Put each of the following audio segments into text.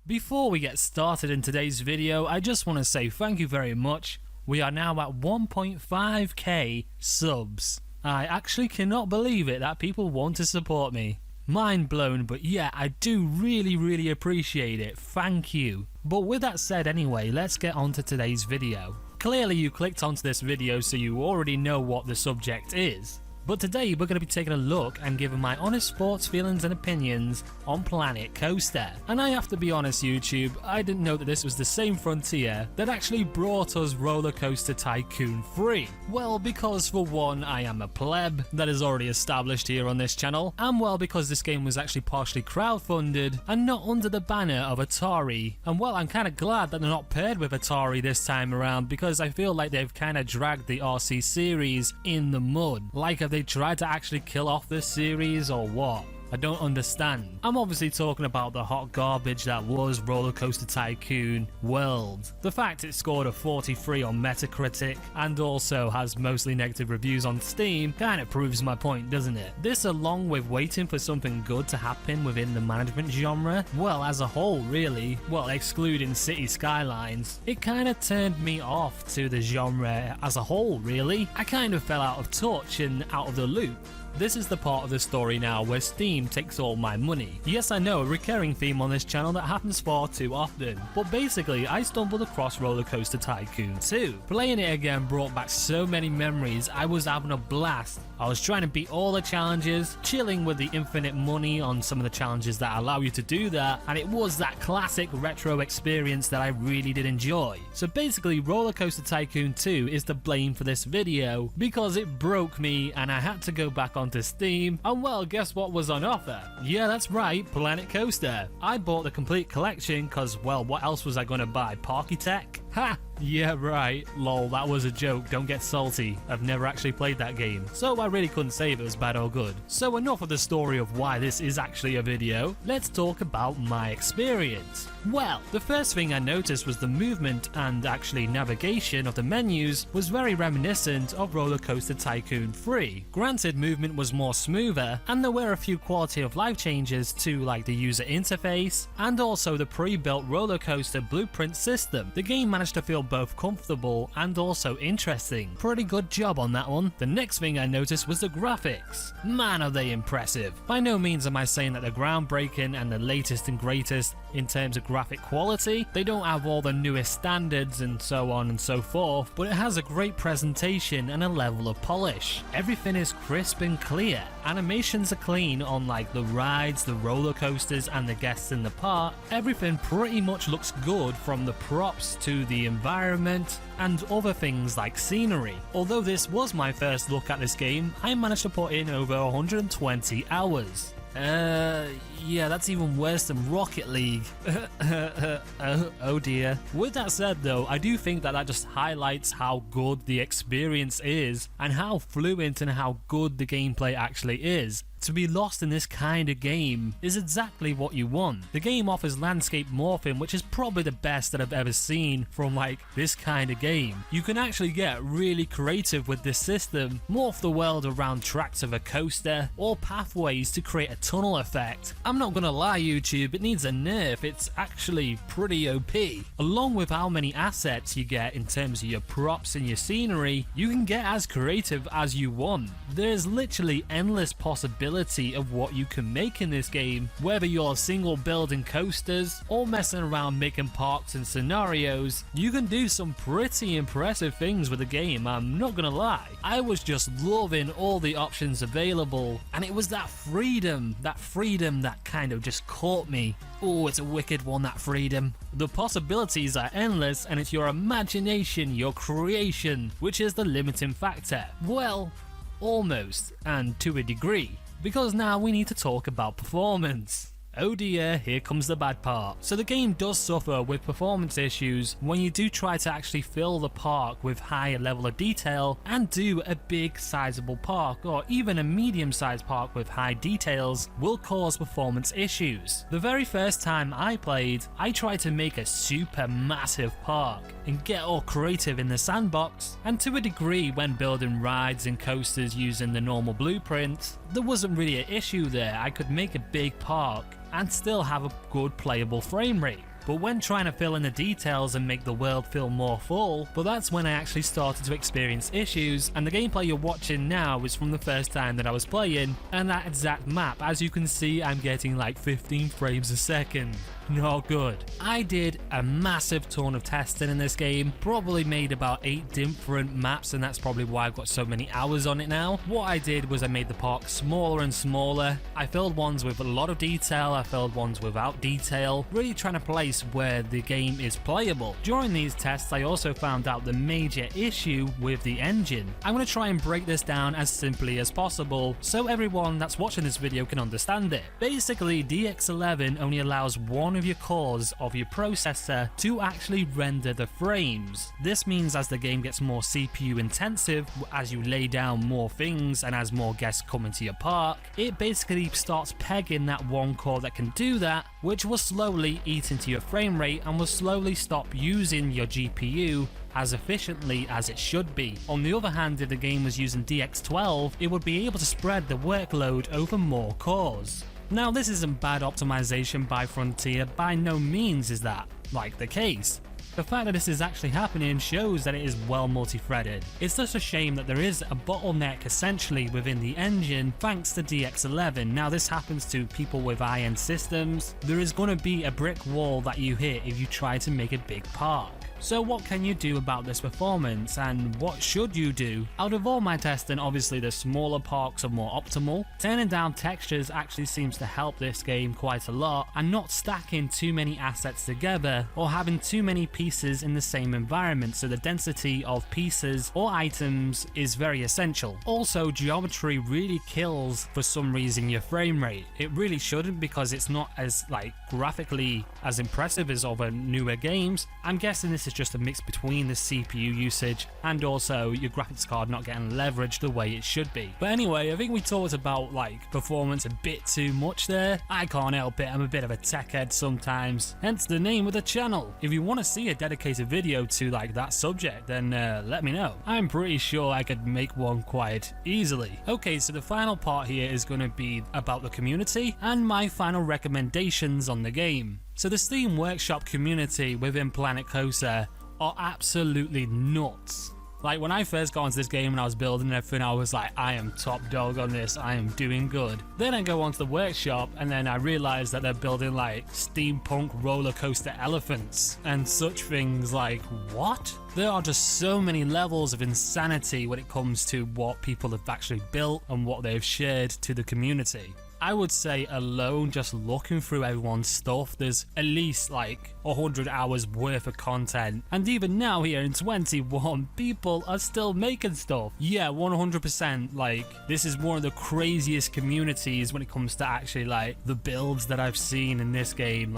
Before we get started in today's video, I just want to say thank you very much. We are now at 1.5k subs. I actually cannot believe it that people want to support me. Mind blown, but yeah, I do really appreciate it. Thank you. But with that said anyway, let's get on to today's video. Clearly you clicked onto this video so you already know what the subject is. But today we're going to be taking a look and giving my honest thoughts, feelings and opinions on Planet Coaster. And I have to be honest YouTube, I didn't know that this was the same Frontier that actually brought us Roller Coaster Tycoon 3. Well, because for one, I am a pleb, that is already established here on this channel, and well, because this game was actually partially crowdfunded and not under the banner of Atari. And well, I'm kind of glad that they're not paired with Atari this time around, because I feel like they've kind of dragged the RC series in the mud. Like, have they tried to actually kill off this series or what? I don't understand. I'm obviously talking about the hot garbage that was Roller Coaster Tycoon World. The fact it scored a 43 on Metacritic and also has mostly negative reviews on Steam kind of proves my point, doesn't it? This, along with waiting for something good to happen within the management genre, well, as a whole really, well, excluding City Skylines, it kind of turned me off to the genre as a whole really. I kind of fell out of touch and out of the loop. This is the part of the story now where Steam takes all my money. Yes, I know, a recurring theme on this channel that happens far too often, but basically I stumbled across Roller Coaster Tycoon 2. Playing it again brought back so many memories. I was having a blast. I was trying to beat all the challenges, chilling with the infinite money on some of the challenges that allow you to do that, and it was that classic retro experience that I really did enjoy. So basically Roller Coaster Tycoon 2 is to blame for this video because it broke me and I had to go back onto Steam, and well, guess what was on offer? Yeah, that's right, Planet Coaster. I bought the complete collection cause, well, what else was I gonna buy? Parkitech? Ha! Yeah, right. Lol, that was a joke. Don't get salty. I've never actually played that game, so I really couldn't say if it was bad or good. So enough of the story of why this is actually a video. Let's talk about my experience. Well, the first thing I noticed was the movement and actually navigation of the menus was very reminiscent of Roller Coaster Tycoon 3. Granted, movement was more smoother, and there were a few quality of life changes to like the user interface and also the pre-built roller coaster blueprint system. The game managed to feel both comfortable and also interesting. Pretty good job on that one. The next thing I noticed was the graphics. Man, are they impressive. By no means am I saying that they're groundbreaking and the latest and greatest in terms of graphic quality. They don't have all the newest standards and so on and so forth, but it has a great presentation and a level of polish. Everything is crisp and clear. Animations are clean on like the rides, the roller coasters and the guests in the park. Everything pretty much looks good, from the props to the environment and other things like scenery. Although this was my first look at this game, I managed to put in over 120 hours. Yeah, that's even worse than Rocket League. Oh dear. With that said though, I do think that just highlights how good the experience is and how fluent and how good the gameplay actually is. To be lost in this kind of game is exactly what you want. The game offers landscape morphing, which is probably the best that I've ever seen from like this kind of game. You can actually get really creative with this system, morph the world around tracks of a coaster or pathways to create a tunnel effect. I'm not gonna lie YouTube, it needs a nerf. It's actually pretty OP. Along with how many assets you get in terms of your props and your scenery, you can get as creative as you want. There's literally endless possibilities of what you can make in this game, whether you're single building coasters or messing around making parks and scenarios. You can do some pretty impressive things with the game, I'm not gonna lie. I was just loving all the options available, and it was that freedom that kind of just caught me. Oh, it's a wicked one, that freedom. The possibilities are endless, and it's your imagination, your creation, which is the limiting factor. Well, almost, and to a degree. Because now we need to talk about performance. Oh dear, here comes the bad part. So the game does suffer with performance issues when you do try to actually fill the park with higher level of detail and do a big sizable park, or even a medium sized park with high details will cause performance issues. The very first time I played, I tried to make a super massive park and get all creative in the sandbox, and to a degree when building rides and coasters using the normal blueprints, there wasn't really an issue there. I could make a big park and still have a good playable frame rate. but when trying to fill in the details and make the world feel more full, but that's when I actually started to experience issues, and the gameplay you're watching now is from the first time that I was playing, and that exact map, as you can see, I'm getting like 15 frames a second. Not good. I did a massive ton of testing in this game, probably made about 8 different maps, and that's probably why I've got so many hours on it now. What I did was I made the park smaller and smaller. I filled ones with a lot of detail, I filled ones without detail, really trying to place where the game is playable. During these tests, I also found out the major issue with the engine. I'm going to try and break this down as simply as possible so everyone that's watching this video can understand it. Basically, DX11 only allows one of your cores of your processor to actually render the frames. This means as the game gets more CPU intensive, as you lay down more things and as more guests come into your park, it basically starts pegging that one core that can do that, which will slowly eat into your frame rate and will slowly stop using your GPU as efficiently as it should be. On the other hand, if the game was using DX12, it would be able to spread the workload over more cores. Now, this isn't bad optimization by Frontier, by no means is that like the case. The fact that this is actually happening shows that it is well multi-threaded. It's just a shame that there is a bottleneck essentially within the engine thanks to DX11. Now, this happens to people with high-end systems. There is going to be a brick wall that you hit if you try to make a big park. So what can you do about this performance, and what should you do? Out of all my testing, obviously the smaller parks are more optimal. Turning down textures actually seems to help this game quite a lot, and not stacking too many assets together or having too many pieces in the same environment, so the density of pieces or items is very essential. Also, geometry really kills for some reason your frame rate. It really shouldn't, because it's not as graphically as impressive as other newer games. I'm guessing this is just a mix between the CPU usage and also your graphics card not getting leveraged the way it should be. But anyway, I think we talked about performance a bit too much there. I can't help it, I'm a bit of a tech head sometimes, hence the name of the channel. If you want to see a dedicated video to that subject, then let me know. I'm pretty sure I could make one quite easily. Okay, so the final part here is going to be about the community and my final recommendations on the game. So the Steam Workshop community within Planet Coaster are absolutely nuts. When I first got into this game and I was building everything, I was like, I am top dog on this, I am doing good. Then I go onto the workshop and then I realize that they're building steampunk roller coaster elephants and such things. What? There are just so many levels of insanity when it comes to what people have actually built and what they've shared to the community. I would say alone, just looking through everyone's stuff, there's at least 100 hours worth of content. And even now here in 21, people are still making stuff. Yeah, 100%. This is one of the craziest communities when it comes to actually the builds that I've seen in this game.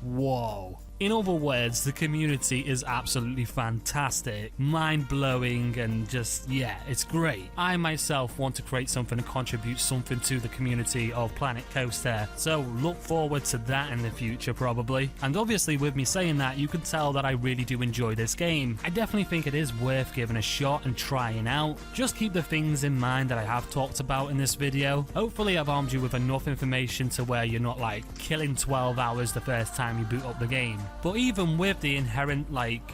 Whoa. In other words, the community is absolutely fantastic, mind-blowing, and just, yeah, it's great. I myself want to create something and contribute something to the community of Planet Coaster, so look forward to that in the future probably. And obviously with me saying that, you can tell that I really do enjoy this game. I definitely think it is worth giving a shot and trying out. Just keep the things in mind that I have talked about in this video. Hopefully I've armed you with enough information to where you're not killing 12 hours the first time you boot up the game. But even with the inherent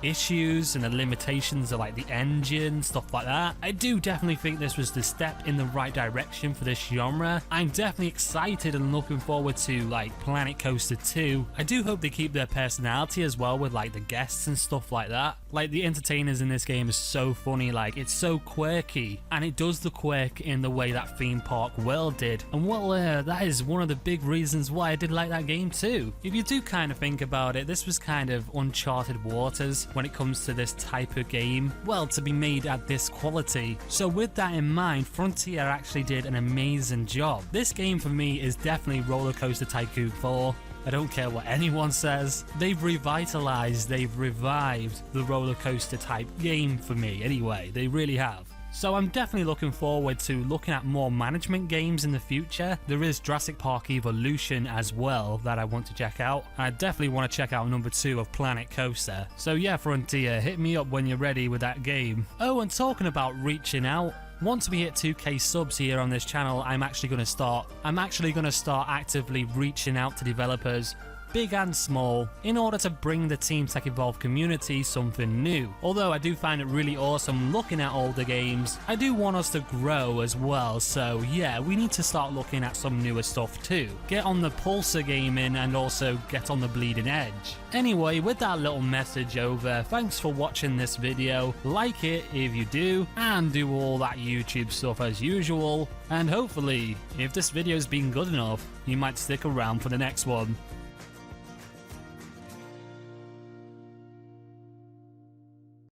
issues and the limitations of the engine, stuff like that, I do definitely think this was the step in the right direction for this genre. I'm definitely excited and looking forward to Planet Coaster 2. I do hope they keep their personality as well with the guests and stuff like that. The entertainers in this game is so funny, it's so quirky, and it does the quirk in the way that theme park world did. And well, that is one of the big reasons why I did like that game too. If you do kind of think about it, this was kind of uncharted waters when it comes to this type of game, well, to be made at this quality. So with that in mind, Frontier actually did an amazing job. This game for me is definitely Roller Coaster Tycoon 4. I don't care what anyone says. They've revitalized, they've revived the roller coaster type game for me anyway. They really have. So I'm definitely looking forward to looking at more management games in the future. There is Jurassic Park Evolution as well that I want to check out. I definitely want to check out number 2 of Planet Coaster. So yeah, Frontier, hit me up when you're ready with that game. Oh, and talking about reaching out, once we hit 2k subs here on this channel, I'm actually going to start actively reaching out to developers, big and small, in order to bring the Team Tech Evolve community something new. Although I do find it really awesome looking at older games, I do want us to grow as well, so yeah, we need to start looking at some newer stuff too. Get on the Pulsar gaming and also get on the bleeding edge. Anyway, with that little message over, thanks for watching this video, like it if you do, and do all that YouTube stuff as usual, and hopefully, if this video's been good enough, you might stick around for the next one.